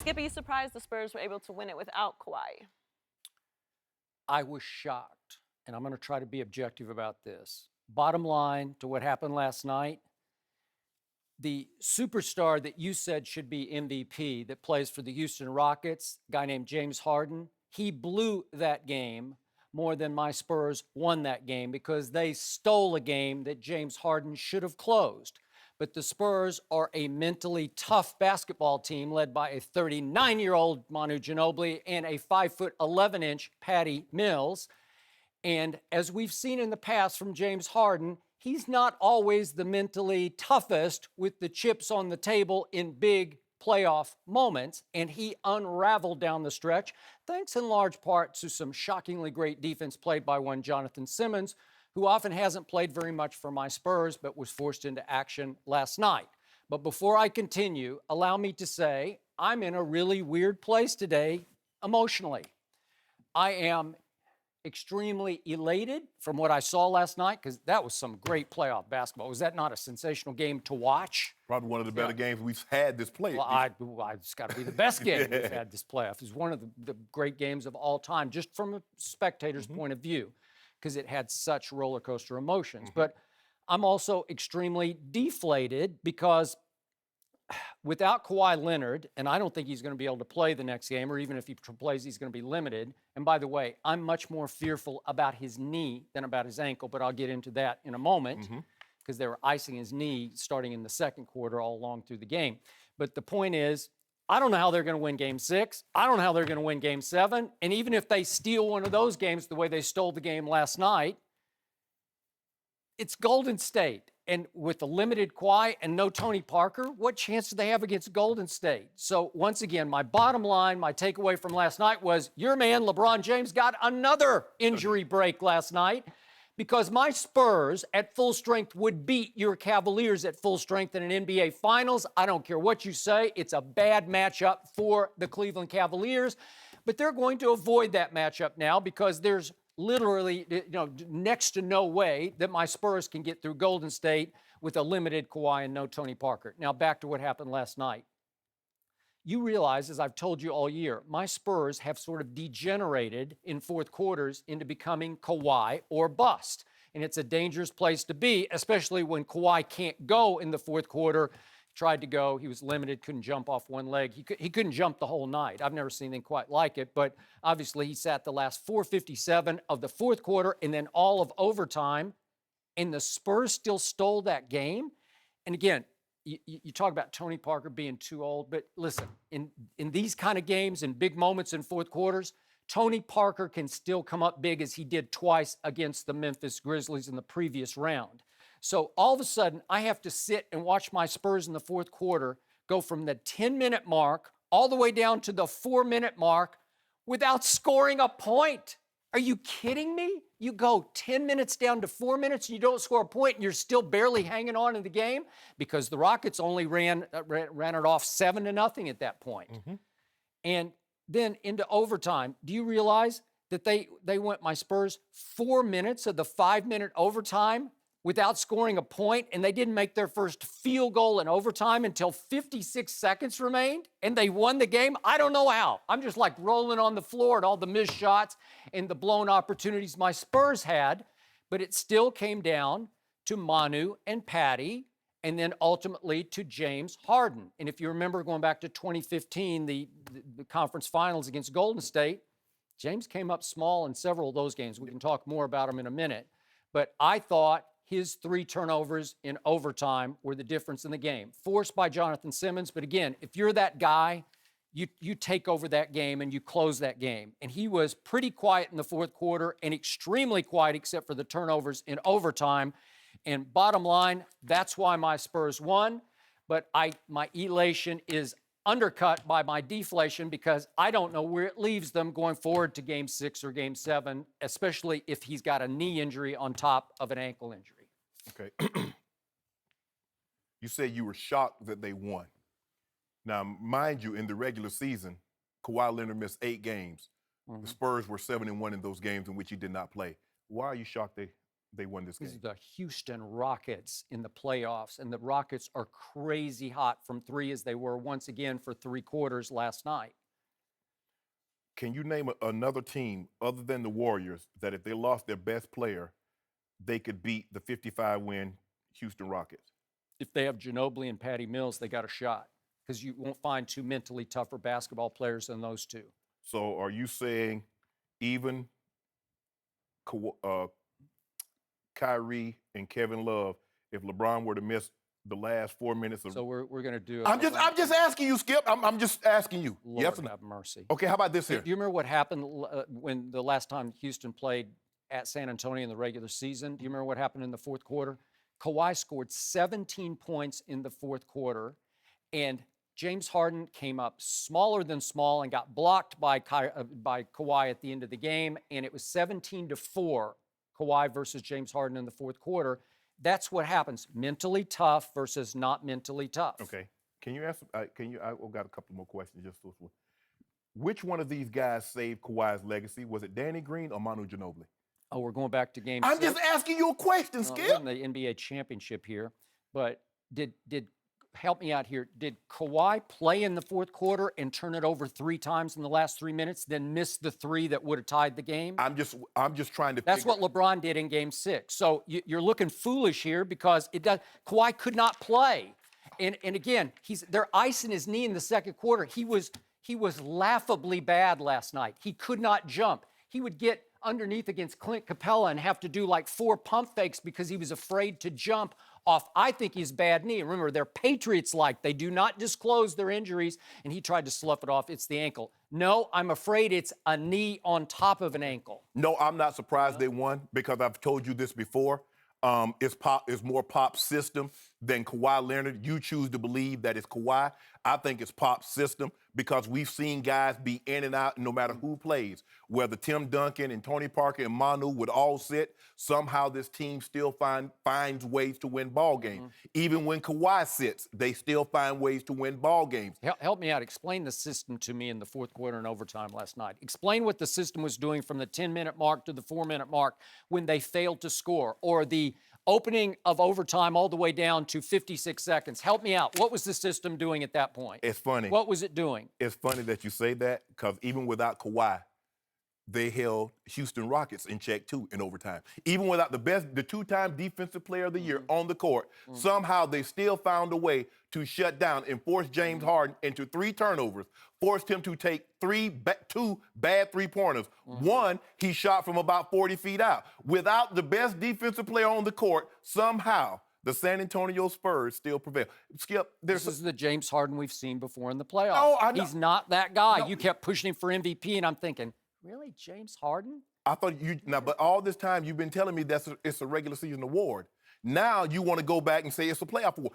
Skip, are you surprised the Spurs were able to win it without Kawhi? I was shocked, and I'm going to try to be objective about this. Bottom line to what happened last night, the superstar that you said should be MVP that plays for the Houston Rockets, a guy named James Harden, he blew that game more than my Spurs won that game because they stole a game that James Harden should have closed. But the Spurs are a mentally tough basketball team led by a 39-year-old Manu Ginobili and a 5'11" Patty Mills. And as we've seen in the past from James Harden, he's not always the mentally toughest with the chips on the table in big playoff moments, and he unraveled down the stretch, thanks in large part to some shockingly great defense played by one Jonathan Simmons, who often hasn't played very much for my Spurs, but was forced into action last night. But before I continue, allow me to say I'm in a really weird place today emotionally. I am extremely elated from what I saw last night because that was some great playoff basketball. Was that not a sensational game to watch? Probably one of the better games we've had this play. Well, it's got to be the best game we've had this playoff. It was one of the great games of all time, just from a spectator's point of view, because it had such roller coaster emotions. But I'm also extremely deflated because without Kawhi Leonard, and I don't think he's going to be able to play the next game, or even if he plays, he's going to be limited. And by the way, I'm much more fearful about his knee than about his ankle, but I'll get into that in a moment because they were icing his knee starting in the second quarter all along through the game. But the point is, I don't know how they're going to win Game 6. I don't know how they're going to win Game 7. And even if they steal one of those games the way they stole the game last night, it's Golden State. And with the limited Kawhi and no Tony Parker, what chance do they have against Golden State? So once again, my bottom line, my takeaway from last night was your man, LeBron James, got another injury break last night because my Spurs at full strength would beat your Cavaliers at full strength in an NBA Finals. I don't care what you say. It's a bad matchup for the Cleveland Cavaliers, but they're going to avoid that matchup now because there's literally, next to no way that my Spurs can get through Golden State with a limited Kawhi and no Tony Parker. Now, back to what happened last night. You realize, as I've told you all year, my Spurs have sort of degenerated in fourth quarters into becoming Kawhi or bust. And it's a dangerous place to be, especially when Kawhi can't go in the fourth quarter. Tried to go. He was limited, couldn't jump off one leg. He couldn't jump the whole night. I've never seen anything quite like it, but obviously he sat the last 4:57 of the fourth quarter and then all of overtime, and the Spurs still stole that game. And again, you talk about Tony Parker being too old, but listen, in these kind of games, in big moments in fourth quarters, Tony Parker can still come up big as he did twice against the Memphis Grizzlies in the previous round. So all of a sudden, I have to sit and watch my Spurs in the fourth quarter go from the 10-minute mark all the way down to the 4-minute mark without scoring a point. Are you kidding me? You go 10 minutes down to 4 minutes and you don't score a point and you're still barely hanging on in the game because the Rockets only ran it off 7-0 at that point. And then into overtime, do you realize that they went, my Spurs, 4 minutes of the 5-minute overtime without scoring a point, and they didn't make their first field goal in overtime until 56 seconds remained, and they won the game? I don't know how. I'm just like rolling on the floor at all the missed shots and the blown opportunities my Spurs had, but it still came down to Manu and Patty, and then ultimately to James Harden. And if you remember going back to 2015, the conference finals against Golden State, James came up small in several of those games. We can talk more about them in a minute. But I thought his 3 turnovers in overtime were the difference in the game. Forced by Jonathan Simmons, but again, if you're that guy, you take over that game and you close that game. And he was pretty quiet in the fourth quarter and extremely quiet except for the turnovers in overtime. And bottom line, that's why my Spurs won. But my elation is undercut by my deflation because I don't know where it leaves them going forward to Game 6 or Game 7, especially if he's got a knee injury on top of an ankle injury. Okay. You say you were shocked that they won. Now, mind you, in the regular season, Kawhi Leonard missed 8 games. The Spurs were 7-1 in those games in which he did not play. Why are you shocked they they won this These game? are the Houston Rockets in the playoffs, and the Rockets are crazy hot from three as they were once again for 3 quarters last night. Can you name another team other than the Warriors that if they lost their best player, they could beat the 55-win Houston Rockets? If they have Ginobili and Patty Mills, they got a shot because you won't find 2 mentally tougher basketball players than those 2. So are you saying even Kyrie and Kevin Love, if LeBron were to miss the last 4 minutes of... So we're going to do. I'm just asking you, Skip. I'm just asking you. Lord Yes or no? have mercy. Okay, how about this Do here? you remember what happened when the last time Houston played at San Antonio in the regular season? Do you remember what happened in the fourth quarter? Kawhi scored 17 points in the fourth quarter, and James Harden came up smaller than small and got blocked by Kawhi at the end of the game, and it was 17-4, Kawhi versus James Harden in the fourth quarter. That's what happens. Mentally tough versus not mentally tough. Okay. Can you ask? I've got a couple more questions. Just this one. Which one of these guys saved Kawhi's legacy? Was it Danny Green or Manu Ginobili? Oh, we're going back to game I'm 6. just asking you a question, We're Skip. in the NBA championship here, but did help me out here. Did Kawhi play in the fourth quarter and turn it over 3 times in the last 3 minutes, then miss the 3 that would have tied the game? I'm just trying to. That's what LeBron did in Game 6. So you're looking foolish here because Kawhi could not play, and again they're icing his knee in the second quarter. He was laughably bad last night. He could not jump. He would get underneath against Clint Capella and have to do like 4 pump fakes because he was afraid to jump off, I think, his bad knee. Remember, they're Patriots-like. They do not disclose their injuries, and he tried to slough it off. It's the ankle. No, I'm afraid it's a knee on top of an ankle. No, I'm not surprised they won because I've told you this before. It's more Pop's system than Kawhi Leonard. You choose to believe that it's Kawhi. I think it's Pop's system because we've seen guys be in and out no matter who plays. Whether Tim Duncan and Tony Parker and Manu would all sit, somehow this team still finds ways to win ball games. Even when Kawhi sits, they still find ways to win ball games. Help me out. Explain the system to me in the fourth quarter and overtime last night. Explain what the system was doing from the 10-minute mark to the 4-minute mark when they failed to score, or the opening of overtime all the way down to 56 seconds. Help me out. What was the system doing at that point? It's funny. What was it doing? It's funny that you say that because even without Kawhi, they held Houston Rockets in check too in overtime. Even without the 2-time defensive player of the year on the court, somehow they still found a way to shut down and force James Harden into 3 turnovers, forced him to take 2 bad 3-pointers. One, he shot from about 40 feet out. Without the best defensive player on the court, somehow the San Antonio Spurs still prevail. Skip, This is the James Harden we've seen before in the playoffs. No, I know. He's not that guy. No. You kept pushing him for MVP, and I'm thinking, really, James Harden? I thought but all this time you've been telling me it's a regular season award. Now you want to go back and say it's a playoff award.